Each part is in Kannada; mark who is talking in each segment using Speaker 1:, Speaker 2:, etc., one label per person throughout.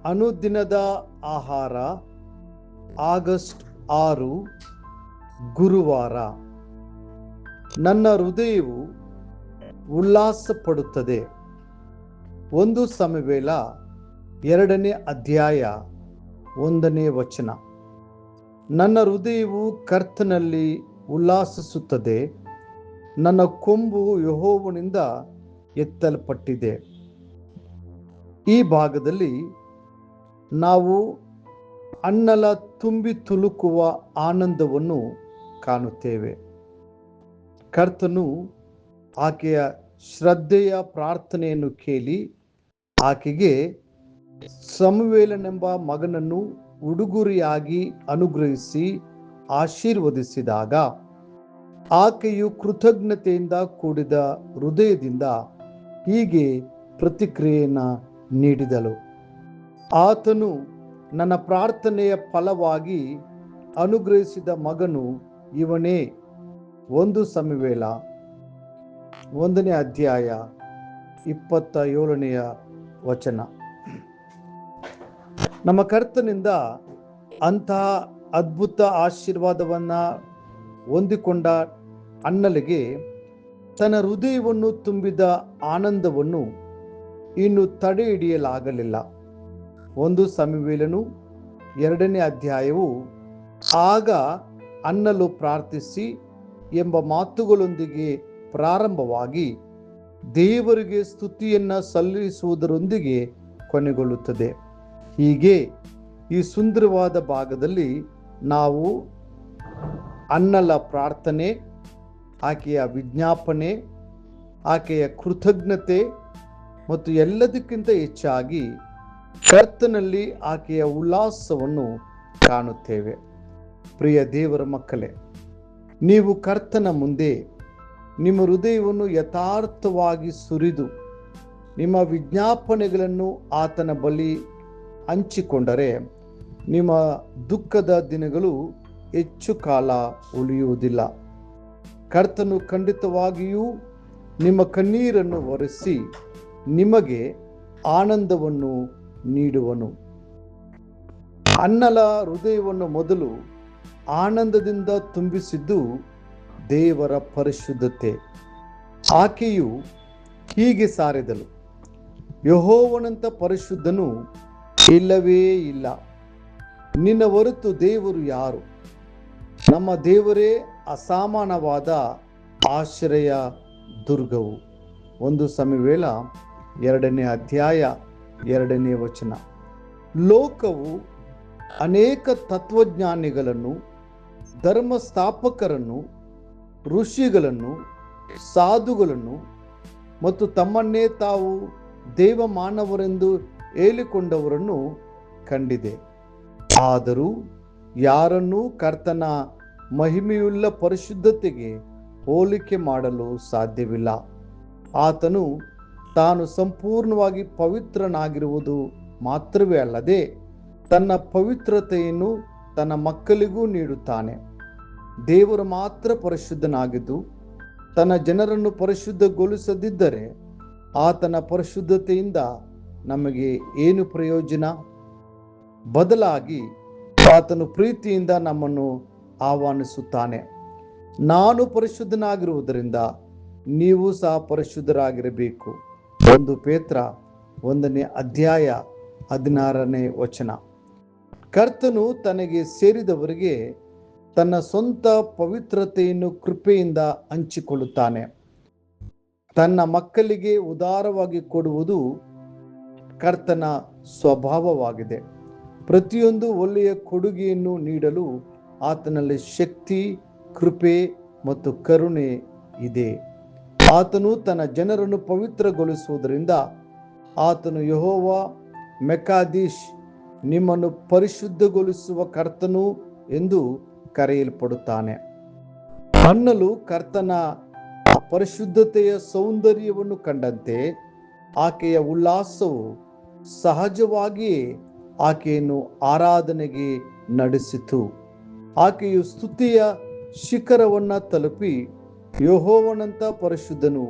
Speaker 1: ಅನುದಿನದ ಆಹಾರ ಆಗಸ್ಟ್ 6 ಗುರುವಾರ. ನನ್ನ ಹೃದಯವು ಉಲ್ಲಾಸ ಪಡುತ್ತದೆ. 1 ಸಮುವೇಲ 2ನೇ ಅಧ್ಯಾಯ 1ನೇ ವಚನ. ನನ್ನ ಹೃದಯವು ಕರ್ತನಲ್ಲಿ ಉಲ್ಲಾಸಿಸುತ್ತದೆ, ನನ್ನ ಕೊಂಬು ಯೆಹೋವನಿಂದ ಎತ್ತಲ್ಪಟ್ಟಿದೆ. ಈ ಭಾಗದಲ್ಲಿ ನಾವು ಅನ್ನಲ ತುಂಬಿ ತುಳುಕುವ ಆನಂದವನ್ನು ಕಾಣುತ್ತೇವೆ. ಕರ್ತನು ಆಕೆಯ ಶ್ರದ್ಧೆಯ ಪ್ರಾರ್ಥನೆಯನ್ನು ಕೇಳಿ ಆಕೆಗೆ ಸಮುವೇಲನೆಂಬ ಮಗನನ್ನು ಉಡುಗೊರೆಯಾಗಿ ಅನುಗ್ರಹಿಸಿ ಆಶೀರ್ವದಿಸಿದಾಗ ಆಕೆಯು ಕೃತಜ್ಞತೆಯಿಂದ ಕೂಡಿದ ಹೃದಯದಿಂದ ಹೀಗೆ ಪ್ರತಿಕ್ರಿಯೆಯನ್ನು ನೀಡಿದಳು. ಆತನು ನನ್ನ ಪ್ರಾರ್ಥನೆಯ ಫಲವಾಗಿ ಅನುಗ್ರಹಿಸಿದ ಮಗನು ಇವನೇ. 1 ಸಮುವೇಲ 1ನೇ ಅಧ್ಯಾಯ 27ನೇ ವಚನ. ನಮ್ಮ ಕರ್ತನಿಂದ ಅಂತಹ ಅದ್ಭುತ ಆಶೀರ್ವಾದವನ್ನ ಹೊಂದಿಕೊಂಡ ಅನ್ನಲಿಗೆ ತನ್ನ ಹೃದಯವನ್ನು ತುಂಬಿದ ಆನಂದವನ್ನು ಇನ್ನು ತಡೆ ಹಿಡಿಯಲಾಗಲಿಲ್ಲ. 1 ಸಮುವೇಲನು 2ನೇ ಅಧ್ಯಾಯವು ಆಗ ಅನ್ನಲು ಪ್ರಾರ್ಥಿಸಿ ಎಂಬ ಮಾತುಗಳೊಂದಿಗೆ ಪ್ರಾರಂಭವಾಗಿ ದೇವರಿಗೆ ಸ್ತುತಿಯನ್ನ ಸಲ್ಲಿಸುವುದರೊಂದಿಗೆ ಕೊನೆಗೊಳ್ಳುತ್ತದೆ. ಹೀಗೆ ಈ ಸುಂದರವಾದ ಭಾಗದಲ್ಲಿ ನಾವು ಅನ್ನಲ ಪ್ರಾರ್ಥನೆ, ಆಕೆಯ ವಿಜ್ಞಾಪನೆ, ಆಕೆಯ ಕೃತಜ್ಞತೆ ಮತ್ತು ಎಲ್ಲದಕ್ಕಿಂತ ಹೆಚ್ಚಾಗಿ ಕರ್ತನಲ್ಲಿ ಆಕೆಯ ಉಲ್ಲಾಸವನ್ನು ಕಾಣುತ್ತೇವೆ. ಪ್ರಿಯ ದೇವರ ಮಕ್ಕಳೇ, ನೀವು ಕರ್ತನ ಮುಂದೆ ನಿಮ್ಮ ಹೃದಯವನ್ನು ಯಥಾರ್ಥವಾಗಿ ಸುರಿದು ನಿಮ್ಮ ವಿಜ್ಞಾಪನೆಗಳನ್ನು ಆತನ ಬಳಿ ಹಂಚಿಕೊಂಡರೆ ನಿಮ್ಮ ದುಃಖದ ದಿನಗಳು ಹೆಚ್ಚು ಕಾಲ ಉಳಿಯುವುದಿಲ್ಲ. ಕರ್ತನು ಖಂಡಿತವಾಗಿಯೂ ನಿಮ್ಮ ಕಣ್ಣೀರನ್ನು ಒರೆಸಿ ನಿಮಗೆ ಆನಂದವನ್ನು ನೀಡುವನು. ಅನ್ನಲ ಹೃದಯವನ್ನು ಮೊದಲು ಆನಂದದಿಂದ ತುಂಬಿಸಿದ್ದು ದೇವರ ಪರಿಶುದ್ಧತೆ. ಆಕೆಯು ಹೀಗೆ ಸಾರಿದಳು, ಯೆಹೋವನಂತ ಪರಿಶುದ್ಧನು ಇಲ್ಲವೇ ಇಲ್ಲ, ನಿನ್ನ ಹೊರತು ದೇವರು ಯಾರು? ನಮ್ಮ ದೇವರೇ ಅಸಾಮಾನ್ಯವಾದ ಆಶ್ರಯ ದುರ್ಗವು. 1 ಸಮುವೇಲ 2ನೇ ಅಧ್ಯಾಯ 2ನೇ ವಚನ. ಲೋಕವು ಅನೇಕ ತತ್ವಜ್ಞಾನಿಗಳನ್ನು, ಧರ್ಮಸ್ಥಾಪಕರನ್ನು, ಋಷಿಗಳನ್ನು, ಸಾಧುಗಳನ್ನು ಮತ್ತು ತಮ್ಮನ್ನೇ ತಾವು ದೇವಮಾನವರೆಂದು ಹೇಳಿಕೊಂಡವರನ್ನು ಕಂಡಿದೆ. ಆದರೂ ಯಾರನ್ನೂ ಕರ್ತನ ಮಹಿಮೆಯುಳ್ಳ ಪರಿಶುದ್ಧತೆಗೆ ಹೋಲಿಕೆ ಮಾಡಲು ಸಾಧ್ಯವಿಲ್ಲ. ಆತನು ತಾನು ಸಂಪೂರ್ಣವಾಗಿ ಪವಿತ್ರನಾಗಿರುವುದು ಮಾತ್ರವೇ ಅಲ್ಲದೆ ತನ್ನ ಪವಿತ್ರತೆಯನ್ನು ತನ್ನ ಮಕ್ಕಳಿಗೂ ನೀಡುತ್ತಾನೆ. ದೇವರು ಮಾತ್ರ ಪರಿಶುದ್ಧನಾಗಿದ್ದು ತನ್ನ ಜನರನ್ನು ಪರಿಶುದ್ಧಗೊಳಿಸದಿದ್ದರೆ ಆತನ ಪರಿಶುದ್ಧತೆಯಿಂದ ನಮಗೆ ಏನು ಪ್ರಯೋಜನ? ಬದಲಾಗಿ ಆತನು ಪ್ರೀತಿಯಿಂದ ನಮ್ಮನ್ನು ಆಹ್ವಾನಿಸುತ್ತಾನೆ. ನಾನು ಪರಿಶುದ್ಧನಾಗಿರುವುದರಿಂದ ನೀವು ಸಹ ಪರಿಶುದ್ಧರಾಗಿರಬೇಕು. 1 ಪೇತ್ರ 1ನೇ ಅಧ್ಯಾಯ 16ನೇ ವಚನ. ಕರ್ತನು ತನಗೆ ಸೇರಿದವರಿಗೆ ತನ್ನ ಸ್ವಂತ ಪವಿತ್ರತೆಯನ್ನು ಕೃಪೆಯಿಂದ ಹಂಚಿಕೊಳ್ಳುತ್ತಾನೆ. ತನ್ನ ಮಕ್ಕಳಿಗೆ ಉದಾರವಾಗಿ ಕೊಡುವುದು ಕರ್ತನ ಸ್ವಭಾವವಾಗಿದೆ. ಪ್ರತಿಯೊಂದು ಒಳ್ಳೆಯ ಕೊಡುಗೆಯನ್ನು ನೀಡಲು ಆತನಲ್ಲಿ ಶಕ್ತಿ, ಕೃಪೆ ಮತ್ತು ಕರುಣೆ ಇದೆ. ಆತನು ತನ್ನ ಜನರನ್ನು ಪವಿತ್ರಗೊಳಿಸುವುದರಿಂದ ಆತನು ಯೆಹೋವ ಮೆಕಾದೀಶ್, ನಿಮ್ಮನ್ನು ಪರಿಶುದ್ಧಗೊಳಿಸುವ ಕರ್ತನು ಎಂದು ಕರೆಯಲ್ಪಡುತ್ತಾನೆ. ಅನ್ನಲು ಕರ್ತನ ಪರಿಶುದ್ಧತೆಯ ಸೌಂದರ್ಯವನ್ನು ಕಂಡಂತೆ ಆಕೆಯ ಉಲ್ಲಾಸವು ಸಹಜವಾಗಿಯೇ ಆಕೆಯನ್ನು ಆರಾಧನೆಗೆ ನಡೆಸಿತು. ಆಕೆಯು ಸ್ತುತಿಯ ಶಿಖರವನ್ನ ತಲುಪಿ ಯೆಹೋವನಂತ ಪರಿಶುದ್ಧನು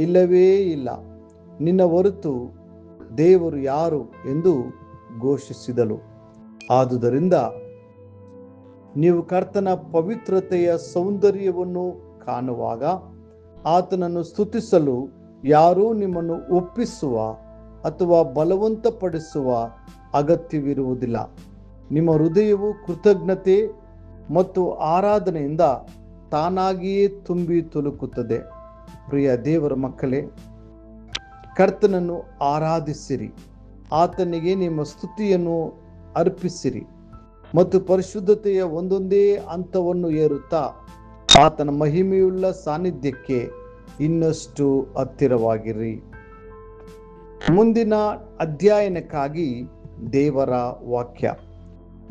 Speaker 1: ಇಲ್ಲವೇ ಇಲ್ಲ, ನಿನ್ನ ಹೊರತು ದೇವರು ಯಾರು ಎಂದು ಘೋಷಿಸಿದಳು. ಆದುದರಿಂದ ನೀವು ಕರ್ತನ ಪವಿತ್ರತೆಯ ಸೌಂದರ್ಯವನ್ನು ಕಾಣುವಾಗ ಆತನನ್ನು ಸ್ತುತಿಸಲು ಯಾರೂ ನಿಮ್ಮನ್ನು ಒಪ್ಪಿಸುವ ಅಥವಾ ಬಲವಂತಪಡಿಸುವ ಅಗತ್ಯವಿರುವುದಿಲ್ಲ. ನಿಮ್ಮ ಹೃದಯವು ಕೃತಜ್ಞತೆ ಮತ್ತು ಆರಾಧನೆಯಿಂದ ತಾನಾಗಿಯೇ ತುಂಬಿ ತುಳುಕುತ್ತದೆ. ಪ್ರಿಯ ದೇವರ ಮಕ್ಕಳೇ, ಕರ್ತನನ್ನು ಆರಾಧಿಸಿರಿ, ಆತನಿಗೆ ನಿಮ್ಮ ಸ್ತುತಿಯನ್ನು ಅರ್ಪಿಸಿರಿ ಮತ್ತು ಪರಿಶುದ್ಧತೆಯ ಒಂದೊಂದೇ ಹಂತವನ್ನು ಏರುತ್ತಾ ಆತನ ಮಹಿಮೆಯುಳ್ಳ ಸಾನ್ನಿಧ್ಯಕ್ಕೆ ಇನ್ನಷ್ಟು ಹತ್ತಿರವಾಗಿರಿ. ಮುಂದಿನ ಅಧ್ಯಯನಕ್ಕಾಗಿ ದೇವರ ವಾಕ್ಯ.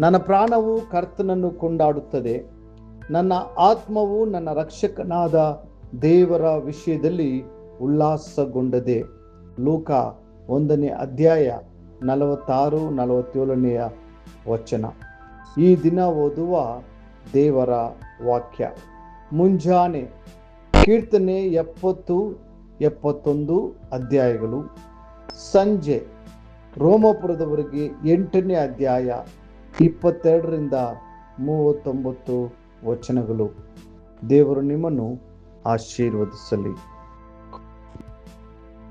Speaker 1: ನನ್ನ ಪ್ರಾಣವು ಕರ್ತನನ್ನು ಕೊಂಡಾಡುತ್ತದೆ, ನನ್ನ ಆತ್ಮವು ನನ್ನ ರಕ್ಷಕನಾದ ದೇವರ ವಿಷಯದಲ್ಲಿ ಉಲ್ಲಾಸಗೊಂಡದೆ. ಲೂಕ 1ನೇ ಅಧ್ಯಾಯ 46-47ನೇ ವಚನ. ಈ ದಿನ ಓದುವ ದೇವರ ವಾಕ್ಯ. ಮುಂಜಾನೆ ಕೀರ್ತನೆ 70-71 ಅಧ್ಯಾಯಗಳು. ಸಂಜೆ ರೋಮಾಪುರದವರೆಗೆ 8ನೇ ಅಧ್ಯಾಯ 22-39 ವಚನಗಳು. ದೇವರು ನಿಮ್ಮನ್ನು ಆಶೀರ್ವದಿಸಲಿ.